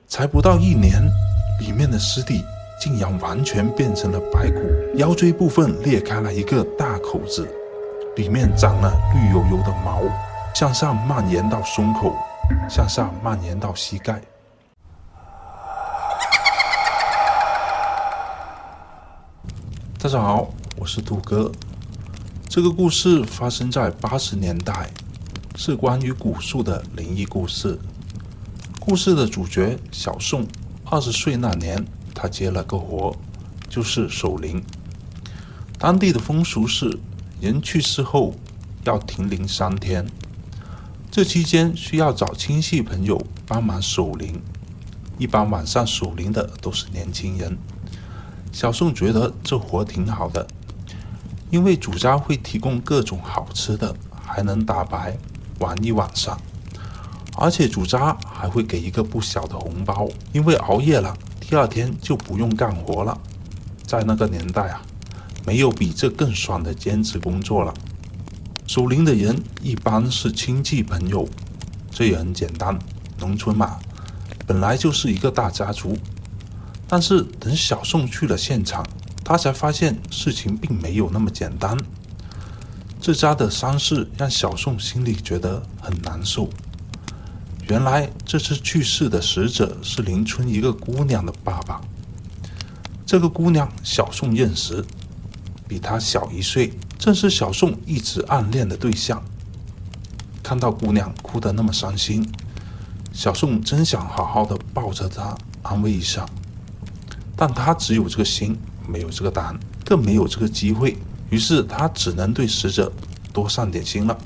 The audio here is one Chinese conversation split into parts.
才不到1年，里面的尸体竟然完全变成了白骨，腰椎部分裂开了一个大口子，里面长了绿油油的毛，向上蔓延到胸口，向下蔓延到膝盖。大家好，我是杜哥。这个故事发生在80年代，是关于古树的灵异故事。故事的主角小宋20岁那年，他接了个活，就是守灵。当地的风俗是，人去世后要停灵3天，这期间需要找亲戚朋友帮忙守灵。一般晚上守灵的都是年轻人。小宋觉得这活挺好的，因为主家会提供各种好吃的，还能打牌玩一晚上，而且主家还会给一个不小的红包，因为熬夜了，第2天就不用干活了。在那个年代啊，没有比这更爽的兼职工作了。守灵的人一般是亲戚朋友，这也很简单，农村嘛，本来就是一个大家族。但是等小宋去了现场，他才发现事情并没有那么简单。这家的丧事让小宋心里觉得很难受。原来这次去世的死者是邻村一个姑娘的爸爸。这个姑娘小宋认识，比他小1岁，正是小宋一直暗恋的对象。看到姑娘哭得那么伤心，小宋真想好好的抱着她安慰一下，但他只有这个心，没有这个胆，更没有这个机会，于是他只能对死者多上点心了。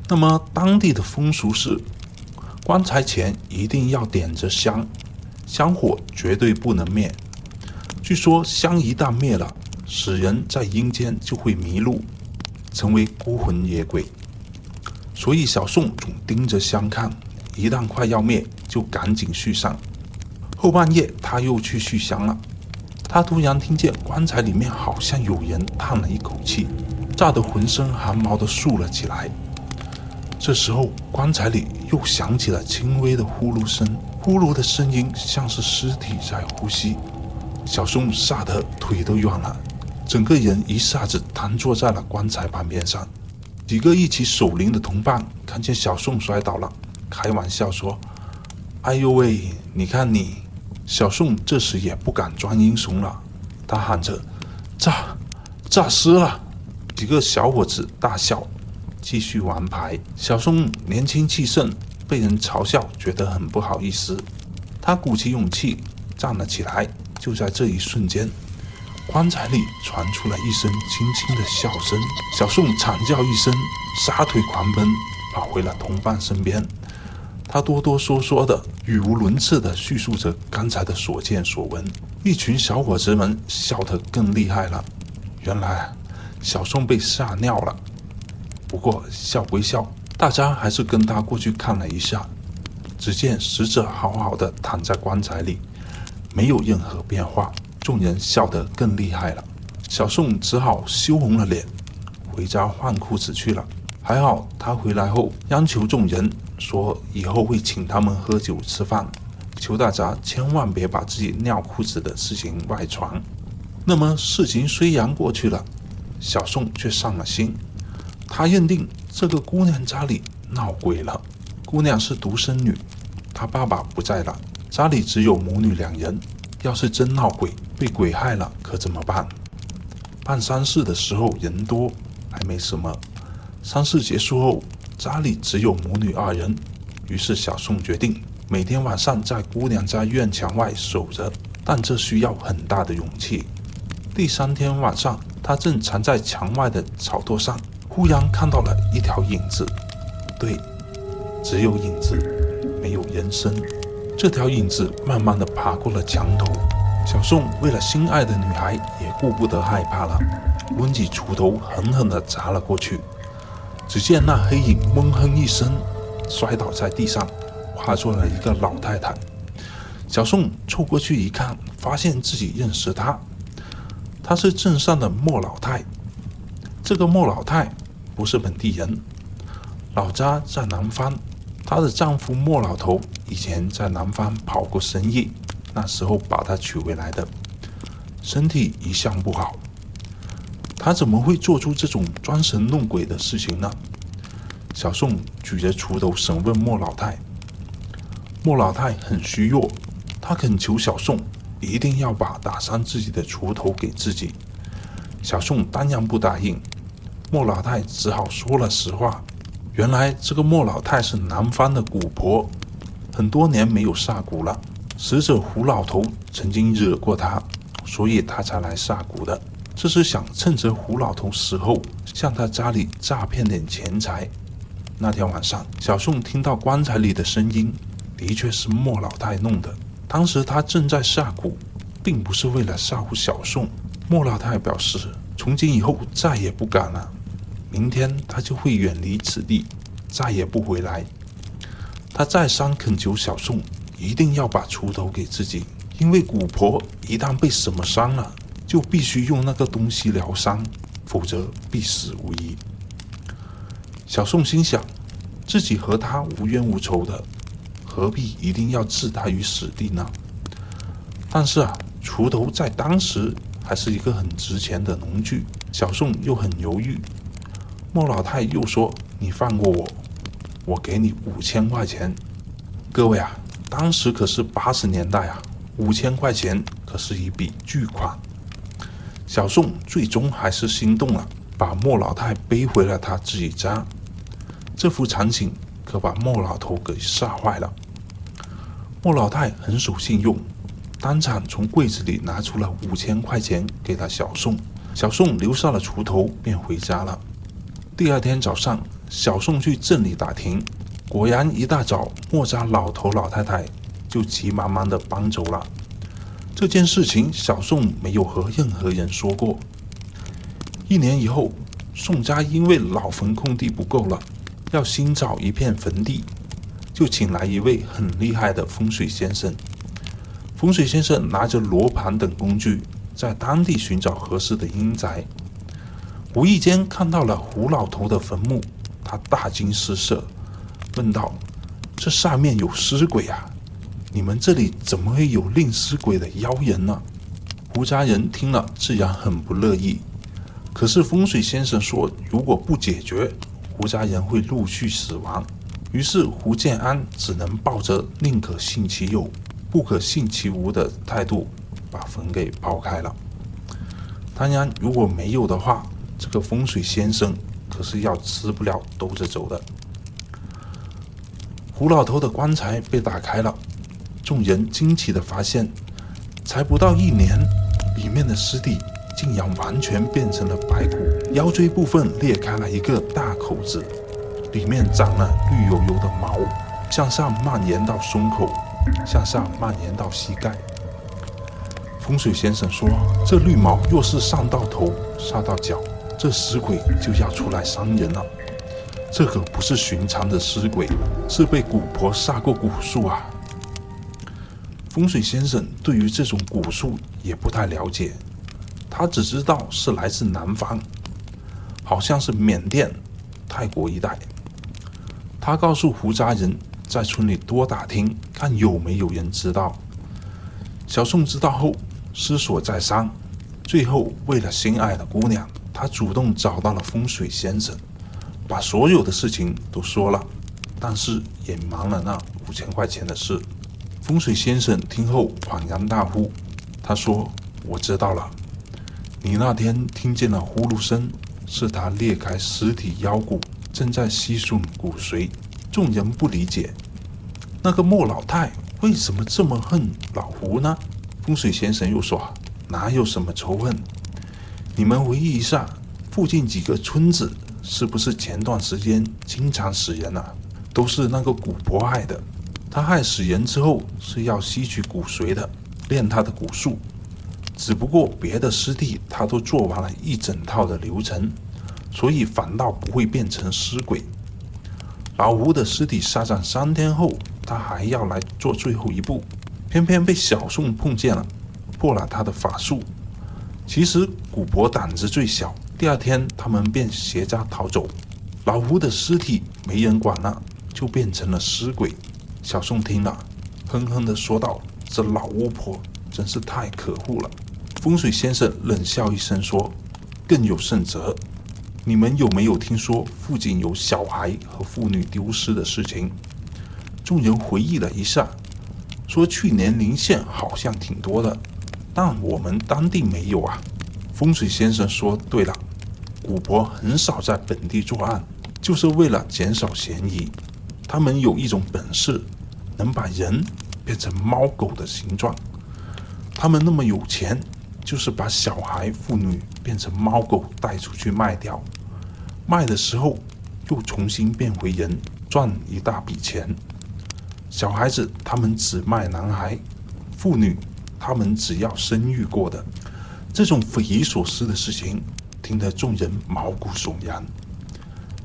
那么当地的风俗是，棺材前一定要点着香，香火绝对不能灭。据说香一旦灭了，死人在阴间就会迷路，成为孤魂野鬼。所以小宋总盯着香看，一旦快要灭，就赶紧续上。后半夜他又去续香了，他突然听见棺材里面好像有人叹了一口气，炸得浑身汗毛都竖了起来。这时候棺材里又响起了轻微的呼噜声，呼噜的声音像是尸体在呼吸。小宋吓得腿都软了，整个人一下子瘫坐在了棺材旁边上。几个一起守灵的同伴看见小宋摔倒了，开玩笑说：“哎呦喂，你看你！”小宋这时也不敢装英雄了，他喊着：“诈尸了！”几个小伙子大笑，继续玩牌。小宋年轻气盛，被人嘲笑，觉得很不好意思。他鼓起勇气站了起来。就在这一瞬间，棺材里传出了一声轻轻的笑声。小宋惨叫一声，撒腿狂奔，跑回了同伴身边。他哆哆嗦嗦的，语无伦次的叙述着刚才的所见所闻。一群小伙子们笑得更厉害了。原来小宋被吓尿了。不过笑归笑，大家还是跟他过去看了一下。只见死者好好的躺在棺材里，没有任何变化。众人笑得更厉害了。小宋只好羞红了脸，回家换裤子去了。还好他回来后央求众人说以后会请他们喝酒吃饭，求大家千万别把自己尿裤子的事情外传。那么事情虽然过去了，小宋却伤了心。他认定这个姑娘家里闹鬼了。姑娘是独生女，她爸爸不在了，家里只有母女2人。要是真闹鬼，被鬼害了可怎么办？办丧事的时候人多还没什么，丧事结束后家里只有母女2人，于是小宋决定每天晚上在姑娘家院墙外守着，但这需要很大的勇气。第3天晚上，他正藏在墙外的草垛上，忽然看到了一条影子。对，只有影子，没有人声。这条影子慢慢地爬过了墙头。小宋为了心爱的女孩也顾不得害怕了，抡起锄头狠狠地砸了过去。只见那黑影闷哼一声，摔倒在地上，化作了一个老太太。小宋凑过去一看，发现自己认识她，她是镇上的莫老太。这个莫老太不是本地人，老家在南方，她的丈夫莫老头以前在南方跑过生意，那时候把他娶回来的，身体一向不好。他怎么会做出这种装神弄鬼的事情呢？小宋举着锄头审问莫老太。莫老太很虚弱，他恳求小宋一定要把打伤自己的锄头给自己。小宋当然不答应，莫老太只好说了实话。原来这个莫老太是南方的蛊婆，很多年没有下蛊了，死者胡老头曾经惹过他，所以他才来下蛊的。这是想趁着胡老头死后向他家里诈骗点钱财。那天晚上，小宋听到棺材里的声音，的确是莫老太弄的。当时他正在下蛊，并不是为了吓唬小宋。莫老太表示，从今以后再也不敢了，明天他就会远离此地，再也不回来。他再三恳求小宋一定要把锄头给自己，因为蛊婆一旦被什么伤了，就必须用那个东西疗伤，否则必死无疑。小宋心想，自己和他无冤无仇的，何必一定要置他于死地呢？但是锄头在当时还是一个很值钱的农具，小宋又很犹豫。莫老太又说，你放过我，我给你5000块钱。各位当时可是80年代，5000块钱可是一笔巨款。小宋最终还是心动了，把莫老太背回了他自己家。这幅场景可把莫老头给吓坏了。莫老太很守信用，当场从柜子里拿出了5000块钱给了小宋。小宋留下了锄头便回家了。第二天早上，小宋去镇里打听，果然一大早莫家老头老太太就急忙忙地搬走了。这件事情小宋没有和任何人说过。1年以后，宋家因为老坟空地不够了，要新找一片坟地，就请来一位很厉害的风水先生。风水先生拿着罗盘等工具，在当地寻找合适的阴宅。无意间看到了胡老头的坟墓，他大惊失色，问道：“这上面有尸鬼你们这里怎么会有令尸鬼的妖人呢？”胡家人听了自然很不乐意，可是风水先生说，如果不解决，胡家人会陆续死亡。于是胡建安只能抱着宁可信其有，不可信其无的态度，把坟给刨开了。当然，如果没有的话，这个风水先生可是要吃不了兜着走的。胡老头的棺材被打开了，众人惊奇地发现，才不到1年，里面的尸体竟然完全变成了白骨，腰椎部分裂开了一个大口子，里面长了绿油油的毛，向上蔓延到胸口，向下蔓延到膝盖。风水先生说，这绿毛若是上到头，下到脚，这尸鬼就要出来伤人了。这可不是寻常的尸鬼，是被蛊婆下过蛊术风水先生对于这种蛊术也不太了解，他只知道是来自南方，好像是缅甸、泰国一带。他告诉胡家人在村里多打听，看有没有人知道。小宋知道后思索再三，最后为了心爱的姑娘，他主动找到了风水先生，把所有的事情都说了，但是隐瞒了那5000块钱的事。风水先生听后恍然大悟，他说：“我知道了，你那天听见了呼噜声，是他裂开尸体腰骨，正在吸吮骨髓。”众人不理解，那个莫老太为什么这么恨老胡呢？风水先生又说：“哪有什么仇恨？你们回忆一下，附近几个村子是不是前段时间经常死人都是那个蛊婆害的。他害死人之后是要吸取骨髓的，练他的蛊术。只不过别的尸体他都做完了一整套的流程，所以反倒不会变成尸鬼。老胡的尸体下葬3天后，他还要来做最后一步，偏偏被小宋碰见了，破了他的法术。其实蛊婆胆子最小，第2天他们便携家逃走。老胡的尸体没人管了，就变成了尸鬼。小宋听了，哼哼地说道：“这老巫婆真是太可恶了。”风水先生冷笑一声说：“更有甚者，你们有没有听说附近有小孩和妇女丢失的事情？”众人回忆了一下，说：“去年邻县好像挺多的，但我们当地没有啊。”风水先生说：“对了，古婆很少在本地作案，就是为了减少嫌疑。他们有一种本事，能把人变成猫狗的形状。他们那么有钱，就是把小孩妇女变成猫狗带出去卖掉，卖的时候又重新变回人，赚一大笔钱。小孩子他们只卖男孩，妇女他们只要生育过的。”这种匪夷所思的事情听得众人毛骨悚然。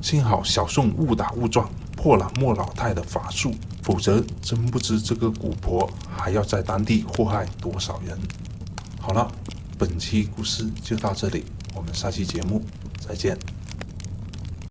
幸好小宋误打误撞破了莫老太的法术，否则真不知这个古婆还要在当地祸害多少人。好了，本期故事就到这里，我们下期节目再见。